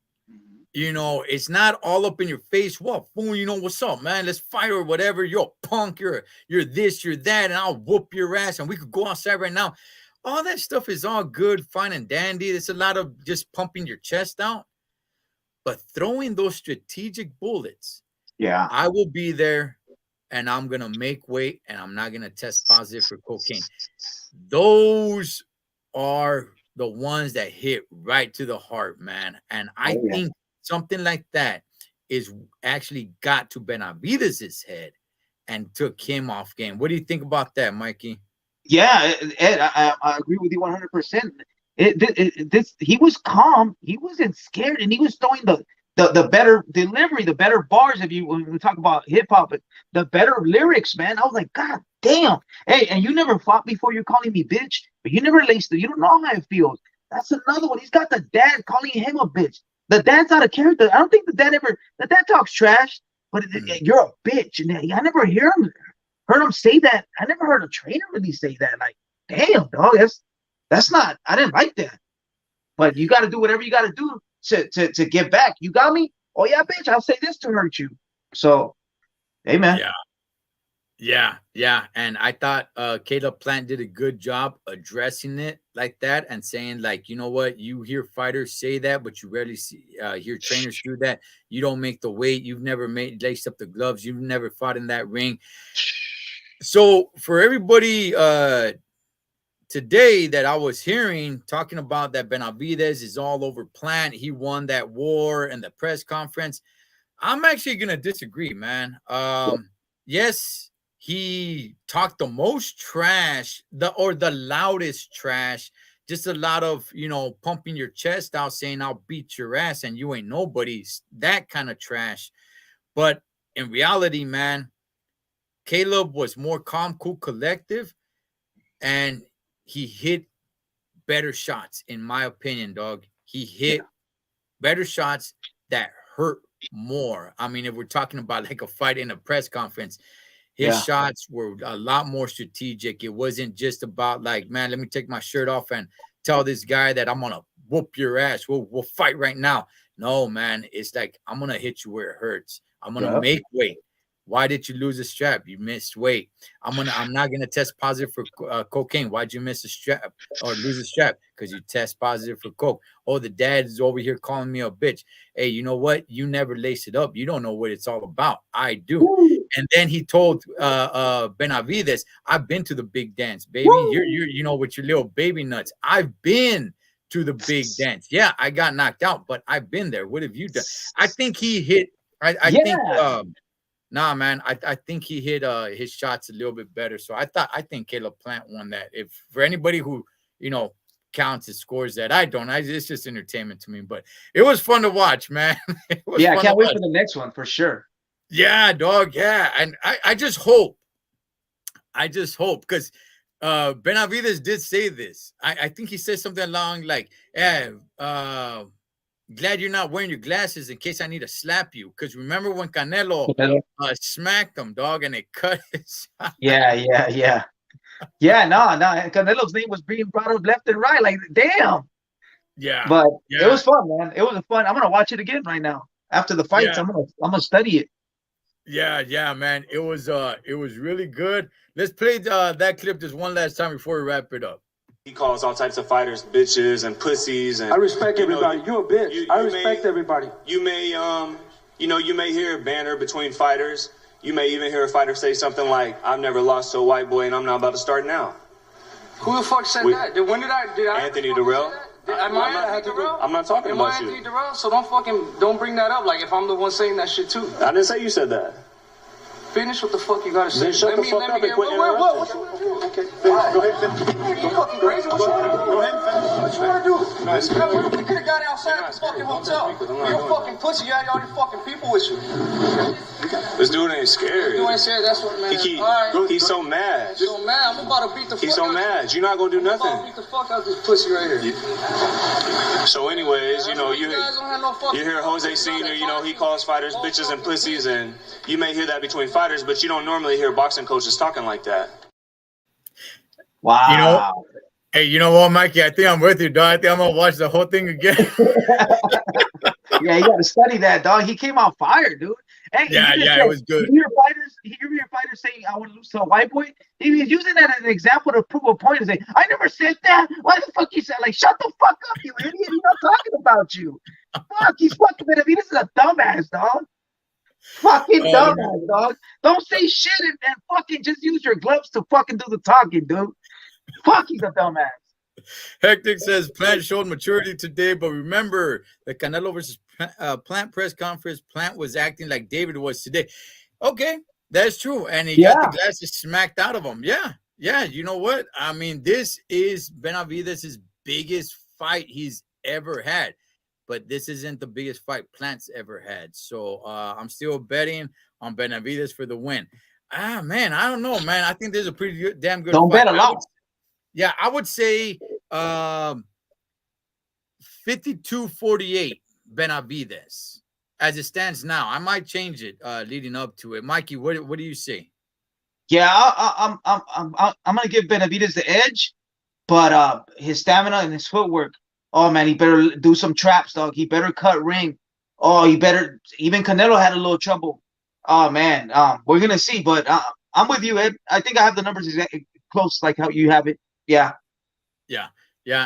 You know, it's not all up in your face. Well, fool, you know what's up, man? Let's fight or whatever. You're a punk. You're this, you're that, and I'll whoop your ass. And we could go outside right now. All that stuff is all good, fine, and dandy. There's a lot of just pumping your chest out. But throwing those strategic bullets, I will be there, and I'm gonna make weight, and I'm not gonna test positive for cocaine. Those are the ones that hit right to the heart, man. And I think something like that is actually got to Benavidez's head and took him off game. What do you think about that, Mikey? Yeah, Ed, I agree with you 100%. He was calm, he wasn't scared, and he was throwing the better delivery, the better bars. When we talk about hip hop, the better lyrics, man. I was like, God damn. Hey, and you never fought before. You're calling me bitch, but you never laced it. You don't know how it feels. That's another one. He's got the dad calling him a bitch. The dad's out of character. I don't think the dad talks trash, but you're a bitch. And I never heard him say that. I never heard a trainer really say that. Like, damn, dog, that's not. I didn't like that. But you got to do whatever you got to do to get back. You got me? Oh yeah, bitch. I'll say this to hurt you. So, hey, man. Yeah. And I thought Caleb Plant did a good job addressing it like that and saying, like, you know what? You hear fighters say that, but you rarely hear trainers do that. You don't make the weight. You've never laced up the gloves. You've never fought in that ring. So for everybody today that I was hearing talking about that Benavidez is all over Plant, he won that war and the press conference, I'm actually going to disagree, man. Yes, he talked the most trash, the loudest trash, just a lot of, pumping your chest out saying, I'll beat your ass and you ain't nobody, that kind of trash. But in reality, man, Caleb was more calm, cool, collective, and he hit better shots, in my opinion, dog. He hit better shots that hurt more. I mean, if we're talking about like a fight in a press conference, his shots were a lot more strategic. It wasn't just about like, man, let me take my shirt off and tell this guy that I'm gonna whoop your ass. We'll fight right now. No, man, it's like I'm gonna hit you where it hurts. I'm gonna make weight. Why did you lose a strap? You missed weight. I'm not gonna test positive for cocaine. Why'd you miss a strap or lose a strap? Because you test positive for coke. Oh, the dad is over here calling me a bitch. Hey, you know what? You never lace it up. You don't know what it's all about. I do. And then he told Benavidez, I've been to the big dance, baby. You're with your little baby nuts. I've been to the big dance. Yeah, I got knocked out, but I've been there. What have you done? I think he hit. I think Nah, man, I think he hit his shots a little bit better. So I think Caleb Plant won that. If for anybody who counts his scores that I don't, it's just entertainment to me. But it was fun to watch, man. It was Yeah, I fun can't to wait watch. for the next one for sure. Yeah, dog. Yeah, and I just hope, because Benavides did say this. I think he said something along like, "Yeah, glad you're not wearing your glasses in case I need to slap you." Because remember when Canelo smacked him, dog, and it cut his. Yeah. Yeah, no. Canelo's name was being brought up left and right. Like, damn. Yeah, But yeah. it was fun, man. It was fun. I'm gonna watch it again right now after the fights. Yeah. I'm gonna study it. Yeah, man. It was really good. Let's play that clip just one last time before we wrap it up. He calls all types of fighters bitches and pussies, and I respect everybody. You a bitch. I respect everybody. You may you may hear banter between fighters. You may even hear a fighter say something like, "I've never lost to a white boy, and I'm not about to start now." Who the fuck said that? When did I? Anthony Durrell. I'm not talking about Anthony you. Durrell, so don't bring that up. Like if I'm the one saying that shit too. I didn't say you said that. Finish what the fuck you gotta say. Then shut the fuck up and quit interrupting. What you wanna do? Okay. Go ahead, finish. You fucking crazy. What you wanna do? Go ahead and finish. What you wanna do? We could have got outside the fucking hotel. You're a fucking pussy. You had all your fucking people with you. This dude ain't scared. You ain't scared. That's what, man. He's so mad. So mad. I'm about to beat the fuck out. He's so mad. You're not gonna do nothing. I'm about to beat the fuck out this pussy right here. So anyways, you guys don't have no fucking. you hear Jose Senior, he calls fighters bitches and pussies, and you may hear that between fighters, but you don't normally hear boxing coaches talking like that. Wow. Hey, you know what, Mikey? I think I'm with you, dog. I think I'm gonna watch the whole thing again. Yeah, you gotta study that, dog. He came on fire, dude. And it was good. You hear fighters saying, "I want to lose to a white boy." He was using that as an example to prove a point and say, "I never said that. Why the fuck you said?" Like, shut the fuck up, you idiot. He's not talking about you. Fuck, he's fucking Benavides is a dumbass, dog. Fucking dumbass, dog. Don't say shit and fucking just use your gloves to fucking do the talking, dude. Fuck, he's a dumbass. Hectic says Plant showed maturity today, but remember the Canelo versus Plant press conference. Plant was acting like David was today. Okay, that's true, and he got the glasses smacked out of him. Yeah. You know what? I mean, this is Benavides' biggest fight he's ever had, but this isn't the biggest fight Plant's ever had. So I'm still betting on Benavides for the win. Man, I don't know, man. I think there's a pretty damn good. Don't fight. bet a lot. Yeah, I would say 52-48 Benavides as it stands now. I might change it leading up to it. Mikey, what do you say? Yeah, I'm gonna give Benavides the edge, but his stamina and his footwork. Oh man, he better do some traps, dog. He better cut ring. Oh, he better. Even Canelo had a little trouble. Oh man, we're gonna see. But I'm with you, Ed. I think I have the numbers exactly close, like how you have it. Yeah,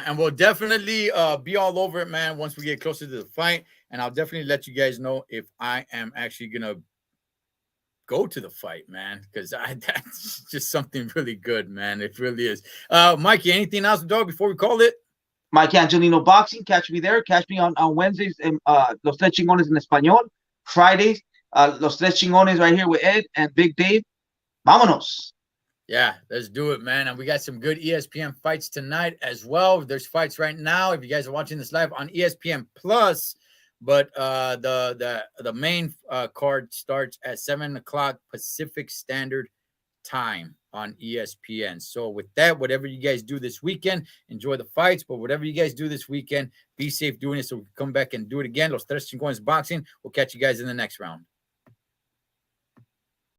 and we'll definitely be all over it, man, once we get closer to the fight. And I'll definitely let you guys know if I am actually gonna go to the fight, man, because that's just something really good, man. It really is. Mikey, anything else, dog, before we call it? Mike Angelino Boxing. Catch me there. Catch me on Wednesdays. Los Tres Chingones en Español. Fridays, Los Tres Chingones right here with Ed and Big Dave. Vámonos. Yeah, let's do it, man. And we got some good ESPN fights tonight as well. There's fights right now if you guys are watching this live on ESPN Plus. But the main card starts at 7 o'clock Pacific Standard Time on ESPN. So with that, whatever you guys do this weekend, enjoy the fights. But whatever you guys do this weekend, be safe doing it so we can come back and do it again. Los Tres Chingones Boxing. We'll catch you guys in the next round.